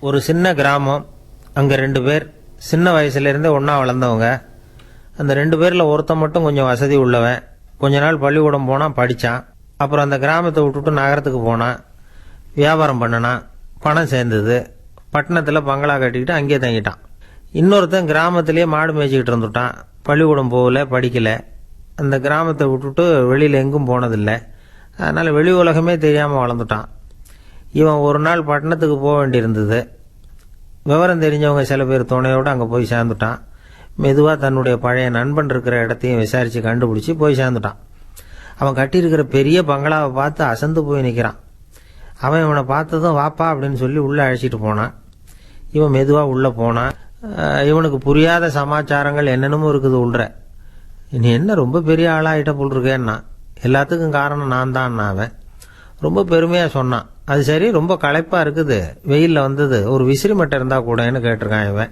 ஒரு சின்ன கிராமம். அங்கே 2 பேர் சின்ன வயசுலேருந்தே ஒன்றா வளர்ந்தவங்க. அந்த 2 பேரில் ஒருத்தன் மட்டும் கொஞ்சம் வசதி உள்ளவன். கொஞ்ச நாள் பள்ளிக்கூடம் போனான், படித்தான். அப்புறம் அந்த கிராமத்தை விட்டுட்டு நகரத்துக்கு போனான், வியாபாரம் பண்ணினான், பணம் சேர்ந்தது. பட்டணத்தில் பங்களா கட்டிக்கிட்டு அங்கேயே தங்கிட்டான். இன்னொருத்தன் கிராமத்திலேயே மாடு மேய்ச்சிக்கிட்டு இருந்துட்டான். பள்ளிக்கூடம் போகல, படிக்கலை. அந்த கிராமத்தை விட்டுட்டு வெளியில் எங்கும் போனதில்லை. அதனால் வெளி உலகமே தெரியாமல் வளர்ந்துட்டான். இவன் ஒரு நாள் பட்டணத்துக்கு போக வேண்டியிருந்தது. விவரம் தெரிஞ்சவங்க சில பேர் துணையோடு அங்கே போய் சேர்ந்துட்டான். மெதுவாக தன்னுடைய பழைய நண்பன் இருக்கிற இடத்தையும் விசாரித்து கண்டுபிடிச்சி போய் சேர்ந்துட்டான். அவன் கட்டியிருக்கிற பெரிய பங்களாவை பார்த்து அசந்து போய் நிற்கிறான். அவன் இவனை பார்த்ததும் வாப்பா அப்படின்னு சொல்லி உள்ளே அழைச்சிட்டு போனான். இவன் மெதுவாக உள்ளே போனான். இவனுக்கு புரியாத சமாச்சாரங்கள் என்னென்னமோ இருக்குது உள்ற. நீ என்ன ரொம்ப பெரிய ஆளாகிட்ட போல் இருக்கேன்னா, எல்லாத்துக்கும் காரணம் நான் தான். அவன் ரொம்ப பெருமையாக சொன்னான். அது சரி, ரொம்ப களைப்பாக இருக்குது, வெயிலில் வந்தது, ஒரு விசிறி மட்டை இருந்தால் கூடன்னு கேட்டிருக்கான் இவன்.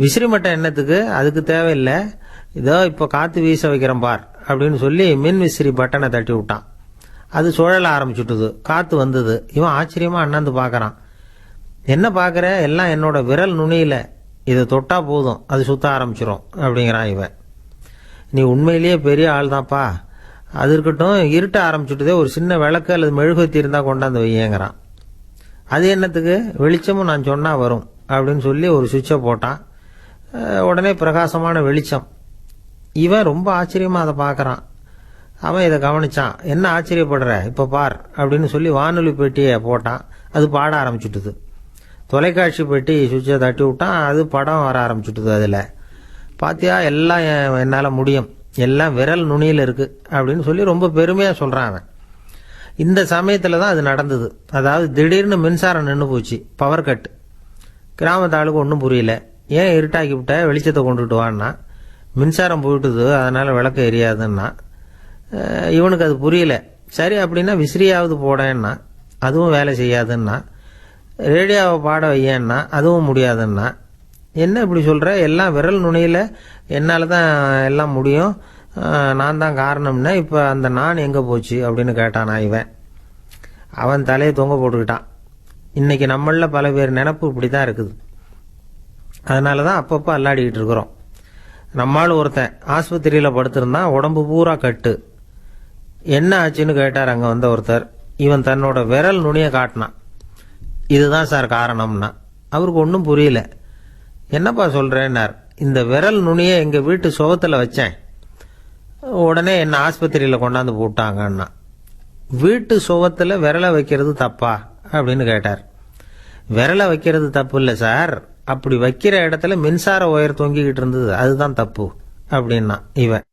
விசிறி மட்டை என்னத்துக்கு, அதுக்கு தேவையில்லை, இதோ இப்போ காற்று வீச வைக்கிறேன் பார் அப்படின்னு சொல்லி மின் விசிறி பட்டனை தட்டி விட்டான். அது சுழல ஆரம்பிச்சுட்டுது, காற்று வந்தது. இவன் ஆச்சரியமாக அண்ணாந்து பார்க்குறான். என்ன பார்க்குற, எல்லாம் என்னோட விரல் நுனியில், இதை தொட்டா போதும் அது சுத்த ஆரம்பிச்சிடும் அப்படிங்கிறான் இவன். நீ உண்மையிலேயே பெரிய ஆள் தான்ப்பா. அது இருக்கட்டும், இருட்ட ஆரம்பிச்சுட்டுதே, ஒரு சின்ன விளக்கு அல்லது மெழுகுவத்தி இருந்தால் கொண்டாந்து வையேங்கிறான். அது என்னத்துக்கு, வெளிச்சமும் நான் சொன்னால் வரும் அப்படின்னு சொல்லி ஒரு சுவிட்சை போட்டான். உடனே பிரகாசமான வெளிச்சம். இவன் ரொம்ப ஆச்சரியமாக அதை பார்க்குறான். அவன் இதை கவனிச்சான். என்ன ஆச்சரியப்படுற, இப்போ பார் அப்படின்னு சொல்லி வானொலி பெட்டியை போட்டான். அது பாட ஆரம்பிச்சுட்டுது. தொலைக்காட்சி பெட்டி சுவிட்சை தட்டி விட்டான். அது படம் வர ஆரம்பிச்சுட்டுது. அதில் பாத்தியா, எல்லாம் என்னால் முடியும், எல்லாம் விரல் நுனியில் இருக்குது அப்படின்னு சொல்லி ரொம்ப பெருமையாக சொல்கிறான் அவன். இந்த சமயத்தில் தான் அது நடந்தது. அதாவது திடீர்னு மின்சாரம் நின்று போச்சு, பவர் கட். கிராமத்தாளுக்கு ஒன்றும் புரியல. ஏன் இருட்டாக்கி விட்ட, வெளிச்சத்தை கொண்டுட்டு வான்னா. மின்சாரம் போயிட்டுது, அதனால் விளக்கு எரியாதுன்னா. இவனுக்கு அது புரியல. சரி அப்படின்னா விசிறியாவது போடேன்னா, அதுவும் வேலை செய்யாதுன்னா. ரேடியோவை பாட வையேன்னா, அதுவும் முடியாதுன்னா. என்ன இப்படி சொல்கிற, எல்லாம் விரல் நுனியில், என்னால் தான் எல்லாம் முடியும், நான் தான் காரணம்னா. இப்போ அந்த நான் எங்கே போச்சு அப்படின்னு கேட்டானா இவன். அவன் தலையை தொங்க போட்டுக்கிட்டான். இன்றைக்கி நம்மளில் பல பேர் நினப்பு இப்படி தான் இருக்குது. அதனால தான் அப்பப்போ அல்லாடிக்கிட்டு இருக்கிறோம். நம்மால் ஒருத்தன் ஆஸ்பத்திரியில் படுத்திருந்தான், உடம்பு பூரா கட்டு. என்ன ஆச்சுன்னு கேட்டார் அங்கே வந்த ஒருத்தர். இவன் தன்னோட விரல் நுனியை காட்டினான். இதுதான் சார் காரணம்னா. அவருக்கு ஒன்றும் புரியல. என்னப்பா சொல்கிறேன்னார். இந்த விரல் நுனியை எங்கள் வீட்டு சுவத்தில் வச்சேன், உடனே என்ன ஆஸ்பத்திரியில் கொண்டாந்து போட்டாங்கன்னா. வீட்டு சுவத்தில் விரலை வைக்கிறது தப்பா அப்படின்னு கேட்டார். விரலை வைக்கிறது தப்பு இல்லை சார், அப்படி வைக்கிற இடத்துல மின்சார ஒயர் தொங்கிக்கிட்டு இருந்தது, அதுதான் தப்பு அப்படின்னா இவன்.